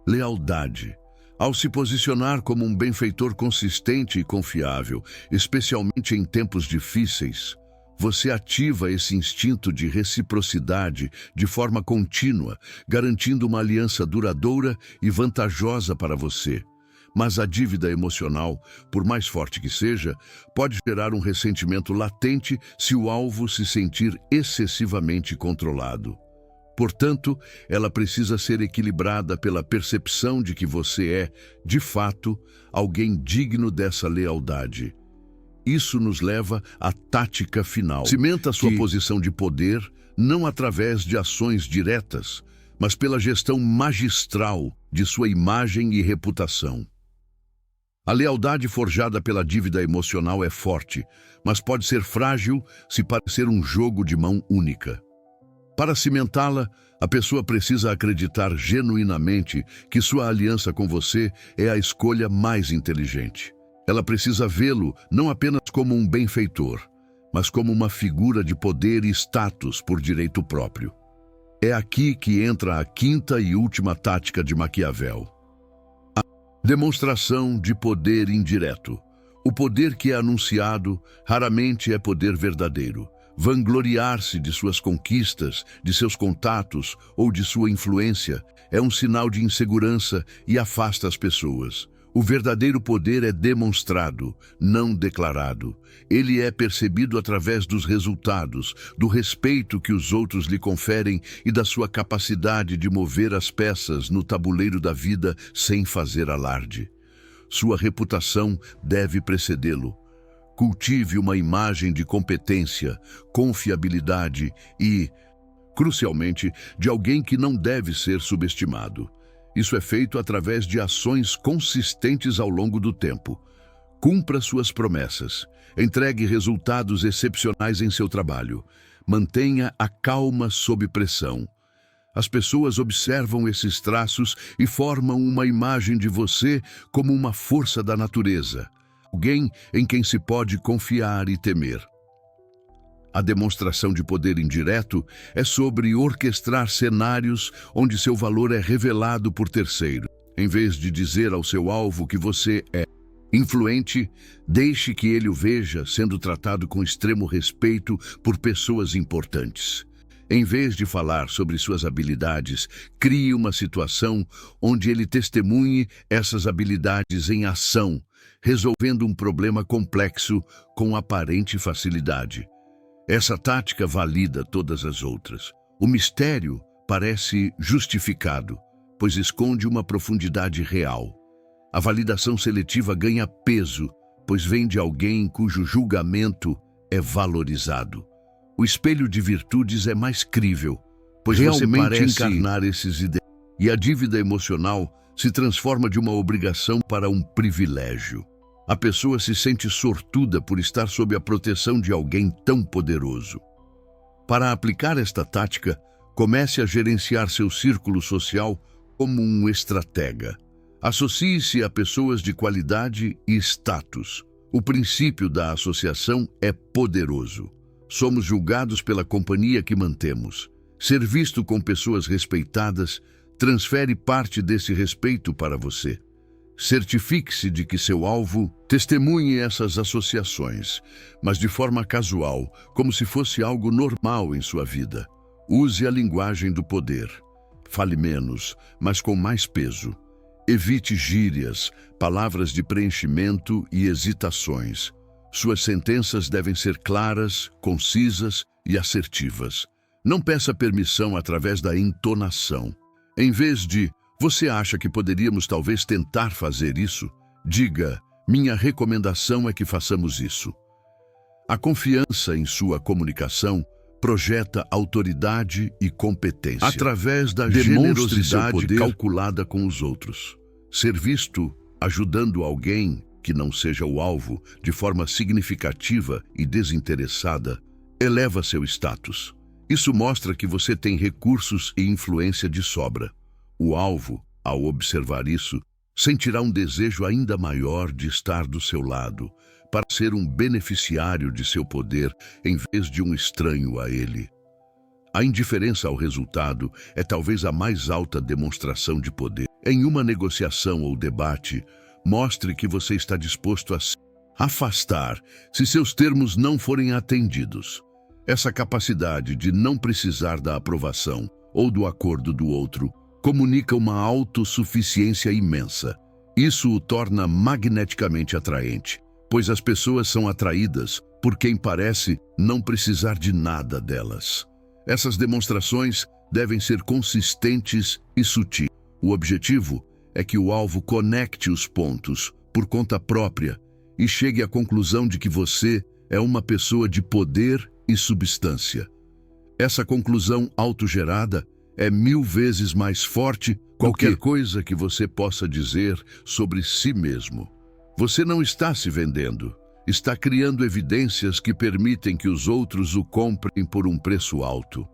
Lealdade. Ao se posicionar como um benfeitor consistente e confiável, especialmente em tempos difíceis, você ativa esse instinto de reciprocidade de forma contínua, garantindo uma aliança duradoura e vantajosa para você. Mas a dívida emocional, por mais forte que seja, pode gerar um ressentimento latente se o alvo se sentir excessivamente controlado. Portanto, ela precisa ser equilibrada pela percepção de que você é, de fato, alguém digno dessa lealdade. Isso nos leva à tática final. Cimenta sua posição de poder não através de ações diretas, mas pela gestão magistral de sua imagem e reputação. A lealdade forjada pela dívida emocional é forte, mas pode ser frágil se parecer um jogo de mão única. Para cimentá-la, a pessoa precisa acreditar genuinamente que sua aliança com você é a escolha mais inteligente. Ela precisa vê-lo não apenas como um benfeitor, mas como uma figura de poder e status por direito próprio. É aqui que entra a quinta e última tática de Maquiavel. A demonstração de poder indireto. O poder que é anunciado raramente é poder verdadeiro. Vangloriar-se de suas conquistas, de seus contatos ou de sua influência é um sinal de insegurança e afasta as pessoas. O verdadeiro poder é demonstrado, não declarado. Ele é percebido através dos resultados, do respeito que os outros lhe conferem e da sua capacidade de mover as peças no tabuleiro da vida sem fazer alarde. Sua reputação deve precedê-lo. Cultive uma imagem de competência, confiabilidade e, crucialmente, de alguém que não deve ser subestimado. Isso é feito através de ações consistentes ao longo do tempo. Cumpra suas promessas. Entregue resultados excepcionais em seu trabalho. Mantenha a calma sob pressão. As pessoas observam esses traços e formam uma imagem de você como uma força da natureza. Alguém em quem se pode confiar e temer. A demonstração de poder indireto é sobre orquestrar cenários onde seu valor é revelado por terceiros. Em vez de dizer ao seu alvo que você é influente, deixe que ele o veja sendo tratado com extremo respeito por pessoas importantes. Em vez de falar sobre suas habilidades, crie uma situação onde ele testemunhe essas habilidades em ação, resolvendo um problema complexo com aparente facilidade. Essa tática valida todas as outras. O mistério parece justificado, pois esconde uma profundidade real. A validação seletiva ganha peso, pois vem de alguém cujo julgamento é valorizado. O espelho de virtudes é mais crível, pois você parece encarnar esses ideais. E a dívida emocional se transforma de uma obrigação para um privilégio. A pessoa se sente sortuda por estar sob a proteção de alguém tão poderoso. Para aplicar esta tática, comece a gerenciar seu círculo social como um estratega. Associe-se a pessoas de qualidade e status. O princípio da associação é poderoso. Somos julgados pela companhia que mantemos. Ser visto com pessoas respeitadas transfere parte desse respeito para você. Certifique-se de que seu alvo testemunhe essas associações, mas de forma casual, como se fosse algo normal em sua vida. Use a linguagem do poder. Fale menos, mas com mais peso. Evite gírias, palavras de preenchimento e hesitações. Suas sentenças devem ser claras, concisas e assertivas. Não peça permissão através da entonação. Em vez de "você acha que poderíamos talvez tentar fazer isso?", diga "minha recomendação é que façamos isso". A confiança em sua comunicação projeta autoridade e competência. Através da generosidade calculada com os outros. Ser visto ajudando alguém que não seja o alvo de forma significativa e desinteressada eleva seu status. Isso mostra que você tem recursos e influência de sobra. O alvo, ao observar isso, sentirá um desejo ainda maior de estar do seu lado, para ser um beneficiário de seu poder em vez de um estranho a ele. A indiferença ao resultado é talvez a mais alta demonstração de poder. Em uma negociação ou debate, mostre que você está disposto a se afastar se seus termos não forem atendidos. Essa capacidade de não precisar da aprovação ou do acordo do outro comunica uma autossuficiência imensa. Isso o torna magneticamente atraente, pois as pessoas são atraídas por quem parece não precisar de nada delas. Essas demonstrações devem ser consistentes e sutis. O objetivo é que o alvo conecte os pontos por conta própria e chegue à conclusão de que você é uma pessoa de poder e substância. Essa conclusão autogerada é 1000 vezes mais forte qualquer coisa que você possa dizer sobre si mesmo. Você não está se vendendo, está criando evidências que permitem que os outros o comprem por um preço alto.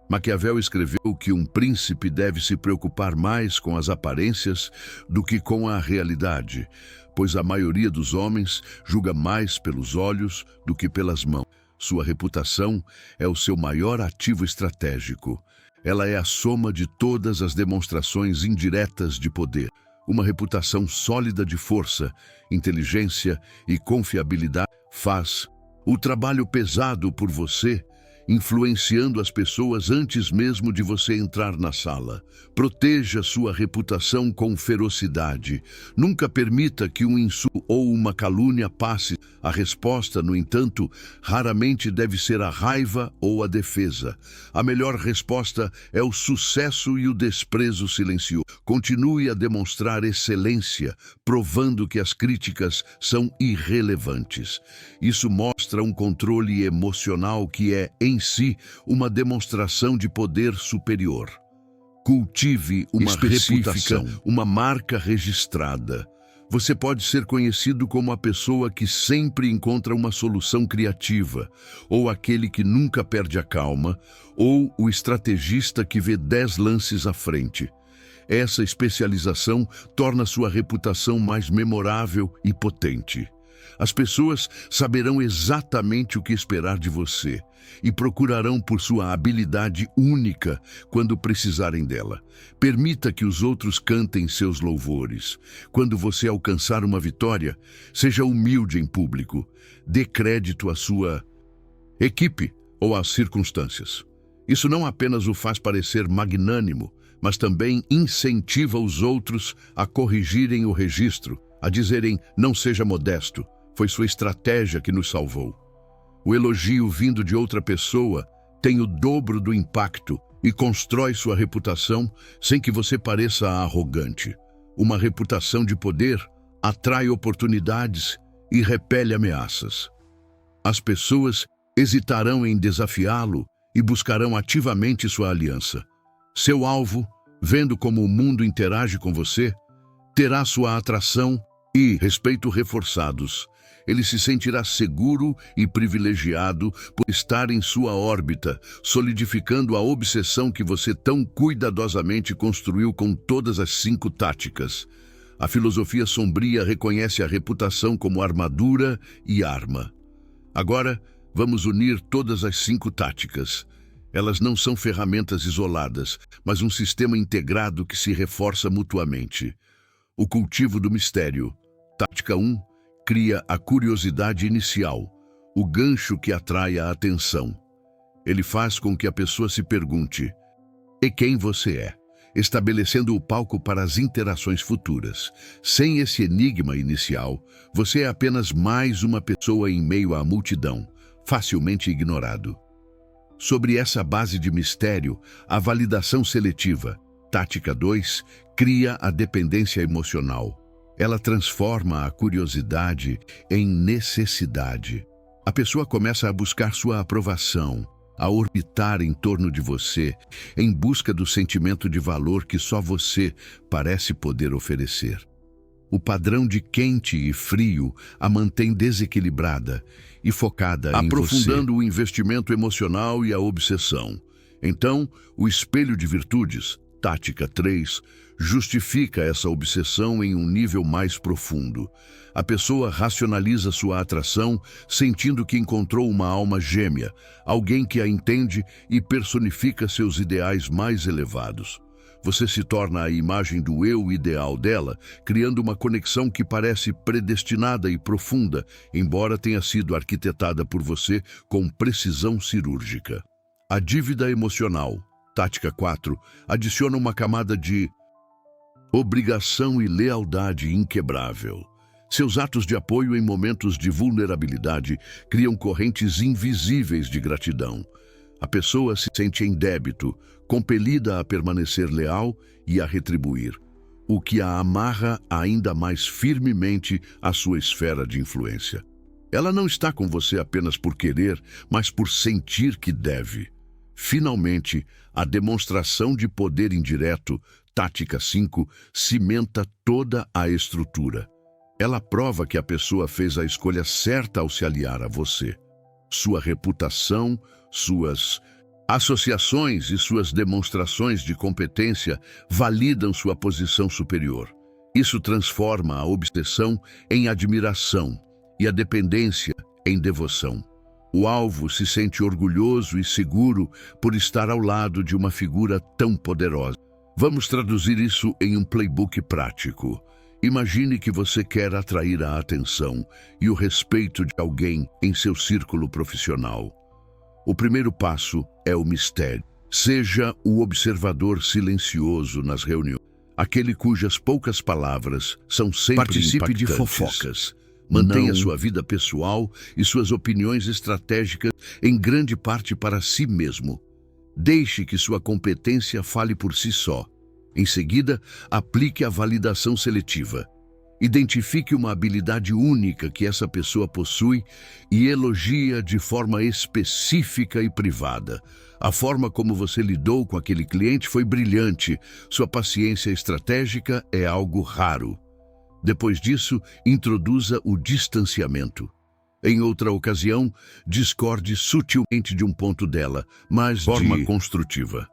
Maquiavel escreveu que um príncipe deve se preocupar mais com as aparências do que com a realidade, pois a maioria dos homens julga mais pelos olhos do que pelas mãos. Sua reputação é o seu maior ativo estratégico. Ela é a soma de todas as demonstrações indiretas de poder. Uma reputação sólida de força, inteligência e confiabilidade faz o trabalho pesado por você, influenciando as pessoas antes mesmo de você entrar na sala. Proteja sua reputação com ferocidade. Nunca permita que um insulto ou uma calúnia passe. A resposta, no entanto, raramente deve ser a raiva ou a defesa. A melhor resposta é o sucesso e o desprezo silencioso. Continue a demonstrar excelência, provando que as críticas são irrelevantes. Isso mostra um controle emocional que é, em si, uma demonstração de poder superior. Cultive uma reputação, uma marca registrada. Você pode ser conhecido como a pessoa que sempre encontra uma solução criativa, ou aquele que nunca perde a calma, ou o estrategista que vê 10 lances à frente. Essa especialização torna sua reputação mais memorável e potente. As pessoas saberão exatamente o que esperar de você e procurarão por sua habilidade única quando precisarem dela. Permita que os outros cantem seus louvores. Quando você alcançar uma vitória, seja humilde em público. Dê crédito à sua equipe ou às circunstâncias. Isso não apenas o faz parecer magnânimo, mas também incentiva os outros a corrigirem o registro, a dizerem "não seja modesto, foi sua estratégia que nos salvou". O elogio vindo de outra pessoa tem o dobro do impacto e constrói sua reputação sem que você pareça arrogante. Uma reputação de poder atrai oportunidades e repele ameaças. As pessoas hesitarão em desafiá-lo e buscarão ativamente sua aliança. Seu alvo, vendo como o mundo interage com você, terá sua atração e respeito reforçados. Ele se sentirá seguro e privilegiado por estar em sua órbita, solidificando a obsessão que você tão cuidadosamente construiu com todas as 5 táticas. A filosofia sombria reconhece a reputação como armadura e arma. Agora, vamos unir todas as 5 táticas. Elas não são ferramentas isoladas, mas um sistema integrado que se reforça mutuamente. O cultivo do mistério. Tática 1. Cria a curiosidade inicial, o gancho que atrai a atenção. Ele faz com que a pessoa se pergunte: e quem você é? Estabelecendo o palco para as interações futuras. Sem esse enigma inicial, você é apenas mais uma pessoa em meio à multidão, facilmente ignorado. Sobre essa base de mistério, a validação seletiva. Tática 2. Cria a dependência emocional. Ela transforma a curiosidade em necessidade. A pessoa começa a buscar sua aprovação, a orbitar em torno de você, em busca do sentimento de valor que só você parece poder oferecer. O padrão de quente e frio a mantém desequilibrada e focada em você. Aprofundando o investimento emocional e a obsessão. Então, o espelho de virtudes, tática 3, justifica essa obsessão em um nível mais profundo. A pessoa racionaliza sua atração, sentindo que encontrou uma alma gêmea, alguém que a entende e personifica seus ideais mais elevados. Você se torna a imagem do eu ideal dela, criando uma conexão que parece predestinada e profunda, embora tenha sido arquitetada por você com precisão cirúrgica. A dívida emocional, tática 4, adiciona uma camada de obrigação e lealdade inquebrável. Seus atos de apoio em momentos de vulnerabilidade criam correntes invisíveis de gratidão. A pessoa se sente em débito, compelida a permanecer leal e a retribuir, o que a amarra ainda mais firmemente à sua esfera de influência. Ela não está com você apenas por querer, mas por sentir que deve. Finalmente, a demonstração de poder indireto, tática 5, cimenta toda a estrutura. Ela prova que a pessoa fez a escolha certa ao se aliar a você. Sua reputação, suas associações e suas demonstrações de competência validam sua posição superior. Isso transforma a obsessão em admiração e a dependência em devoção. O alvo se sente orgulhoso e seguro por estar ao lado de uma figura tão poderosa. Vamos traduzir isso em um playbook prático. Imagine que você quer atrair a atenção e o respeito de alguém em seu círculo profissional. O primeiro passo é o mistério. Seja o observador silencioso nas reuniões, aquele cujas poucas palavras são sempre Participe de fofocas. Mantenha sua vida pessoal e suas opiniões estratégicas em grande parte para si mesmo. Deixe que sua competência fale por si só. Em seguida, aplique a validação seletiva. Identifique uma habilidade única que essa pessoa possui e elogie-a de forma específica e privada. A forma como você lidou com aquele cliente foi brilhante. Sua paciência estratégica é algo raro. Depois disso, introduza o distanciamento. Em outra ocasião, discorde sutilmente de um ponto dela, mas de forma construtiva.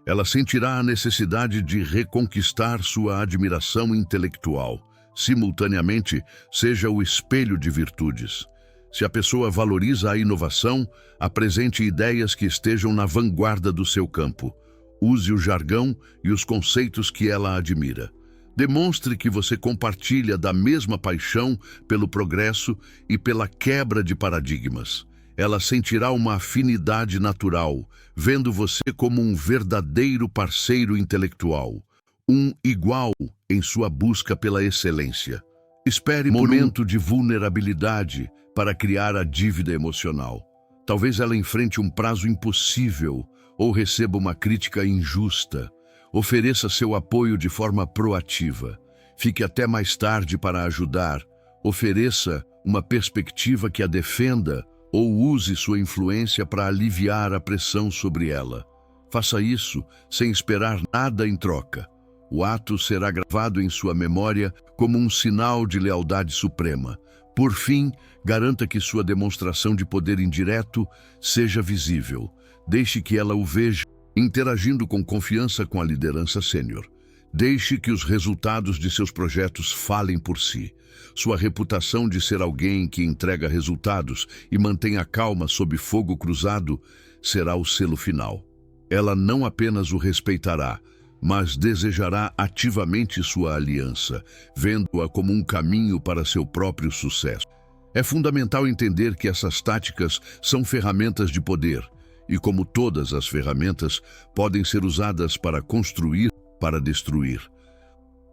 Ela sentirá a necessidade de reconquistar sua admiração intelectual. Simultaneamente, seja o espelho de virtudes. Se a pessoa valoriza a inovação, apresente ideias que estejam na vanguarda do seu campo. Use o jargão e os conceitos que ela admira. Demonstre que você compartilha da mesma paixão pelo progresso e pela quebra de paradigmas. Ela sentirá uma afinidade natural, vendo você como um verdadeiro parceiro intelectual, um igual em sua busca pela excelência. Espere momento de vulnerabilidade para criar a dívida emocional. Talvez ela enfrente um prazo impossível ou receba uma crítica injusta. Ofereça seu apoio de forma proativa. Fique até mais tarde para ajudar. Ofereça uma perspectiva que a defenda ou use sua influência para aliviar a pressão sobre ela. Faça isso sem esperar nada em troca. O ato será gravado em sua memória como um sinal de lealdade suprema. Por fim, garanta que sua demonstração de poder indireto seja visível. Deixe que ela o veja, interagindo com confiança com a liderança sênior. Deixe que os resultados de seus projetos falem por si. Sua reputação de ser alguém que entrega resultados e mantém a calma sob fogo cruzado será o selo final. Ela não apenas o respeitará, mas desejará ativamente sua aliança, vendo-a como um caminho para seu próprio sucesso. É fundamental entender que essas táticas são ferramentas de poder, e como todas as ferramentas, podem ser usadas para construir, para destruir.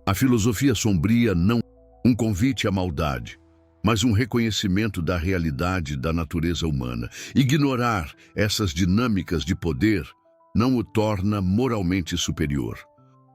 A filosofia sombria não é um convite à maldade, mas um reconhecimento da realidade da natureza humana. Ignorar essas dinâmicas de poder não o torna moralmente superior.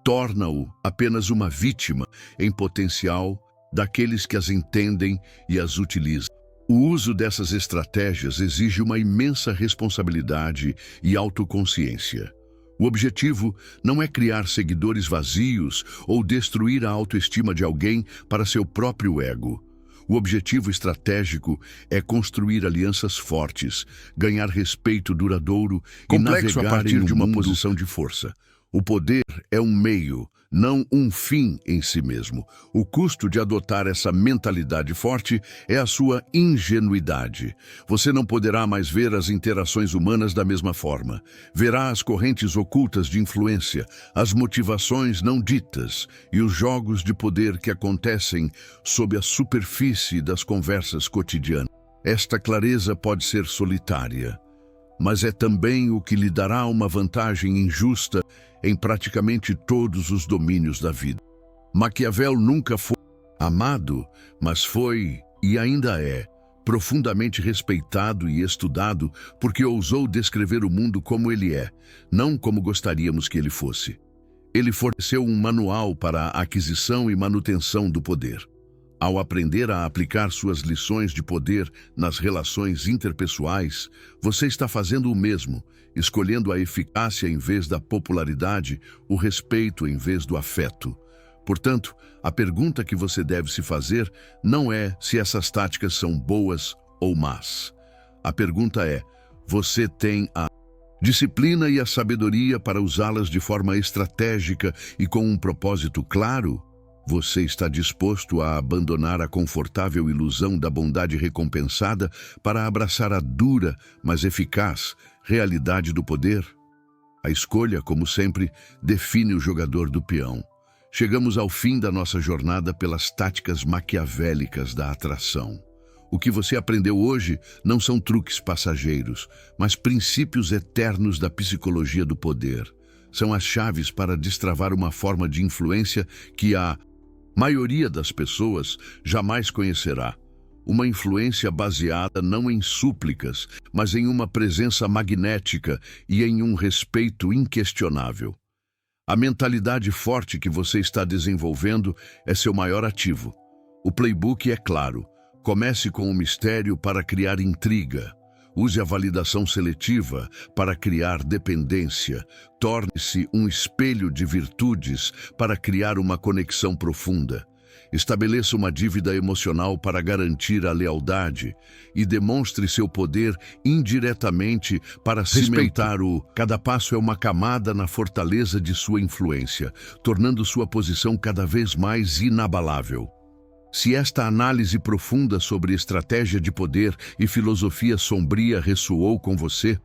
Torna-o apenas uma vítima em potencial daqueles que as entendem e as utilizam. O uso dessas estratégias exige uma imensa responsabilidade e autoconsciência. O objetivo não é criar seguidores vazios ou destruir a autoestima de alguém para seu próprio ego. O objetivo estratégico é construir alianças fortes, ganhar respeito duradouro e navegar a partir de uma posição de força. O poder é um meio, não um fim em si mesmo. O custo de adotar essa mentalidade forte é a sua ingenuidade. Você não poderá mais ver as interações humanas da mesma forma. Verá as correntes ocultas de influência, as motivações não ditas e os jogos de poder que acontecem sob a superfície das conversas cotidianas. Esta clareza pode ser solitária, mas é também o que lhe dará uma vantagem injusta em praticamente todos os domínios da vida. Maquiavel nunca foi amado, mas foi, e ainda é, profundamente respeitado e estudado porque ousou descrever o mundo como ele é, não como gostaríamos que ele fosse. Ele forneceu um manual para a aquisição e manutenção do poder. Ao aprender a aplicar suas lições de poder nas relações interpessoais, você está fazendo o mesmo, escolhendo a eficácia em vez da popularidade, o respeito em vez do afeto. Portanto, a pergunta que você deve se fazer não é se essas táticas são boas ou más. A pergunta é: você tem a disciplina e a sabedoria para usá-las de forma estratégica e com um propósito claro? Você está disposto a abandonar a confortável ilusão da bondade recompensada para abraçar a dura, mas eficaz, realidade do poder? A escolha, como sempre, define o jogador do peão. Chegamos ao fim da nossa jornada pelas táticas maquiavélicas da atração. O que você aprendeu hoje não são truques passageiros, mas princípios eternos da psicologia do poder. São as chaves para destravar uma forma de influência que a maioria das pessoas jamais conhecerá. Uma influência baseada não em súplicas, mas em uma presença magnética e em um respeito inquestionável. A mentalidade forte que você está desenvolvendo é seu maior ativo. O playbook é claro. Comece com o mistério para criar intriga. Use a validação seletiva para criar dependência. Torne-se um espelho de virtudes para criar uma conexão profunda. Estabeleça uma dívida emocional para garantir a lealdade e demonstre seu poder indiretamente para cimentar o cada passo é uma camada na fortaleza de sua influência, tornando sua posição cada vez mais inabalável. Se esta análise profunda sobre estratégia de poder e filosofia sombria ressoou com você,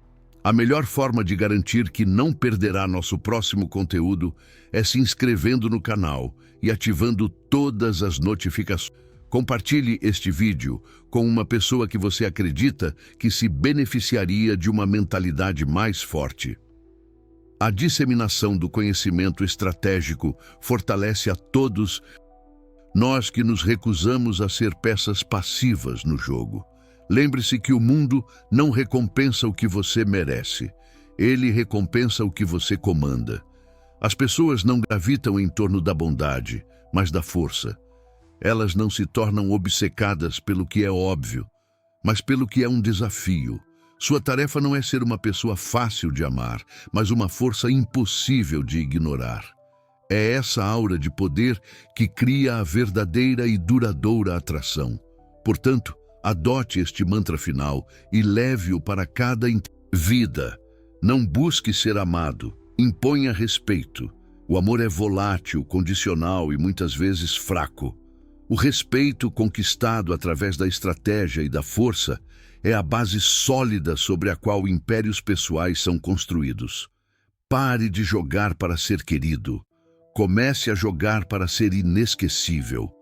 a melhor forma de garantir que não perderá nosso próximo conteúdo é se inscrevendo no canal e ativando todas as notificações. Compartilhe este vídeo com uma pessoa que você acredita que se beneficiaria de uma mentalidade mais forte. A disseminação do conhecimento estratégico fortalece a todos nós que nos recusamos a ser peças passivas no jogo. Lembre-se que o mundo não recompensa o que você merece. Ele recompensa o que você comanda. As pessoas não gravitam em torno da bondade, mas da força. Elas não se tornam obcecadas pelo que é óbvio, mas pelo que é um desafio. Sua tarefa não é ser uma pessoa fácil de amar, mas uma força impossível de ignorar. É essa aura de poder que cria a verdadeira e duradoura atração. Portanto, adote este mantra final e leve-o para cada vida. Não busque ser amado, imponha respeito. O amor é volátil, condicional e muitas vezes fraco. O respeito conquistado através da estratégia e da força é a base sólida sobre a qual impérios pessoais são construídos. Pare de jogar para ser querido. Comece a jogar para ser inesquecível.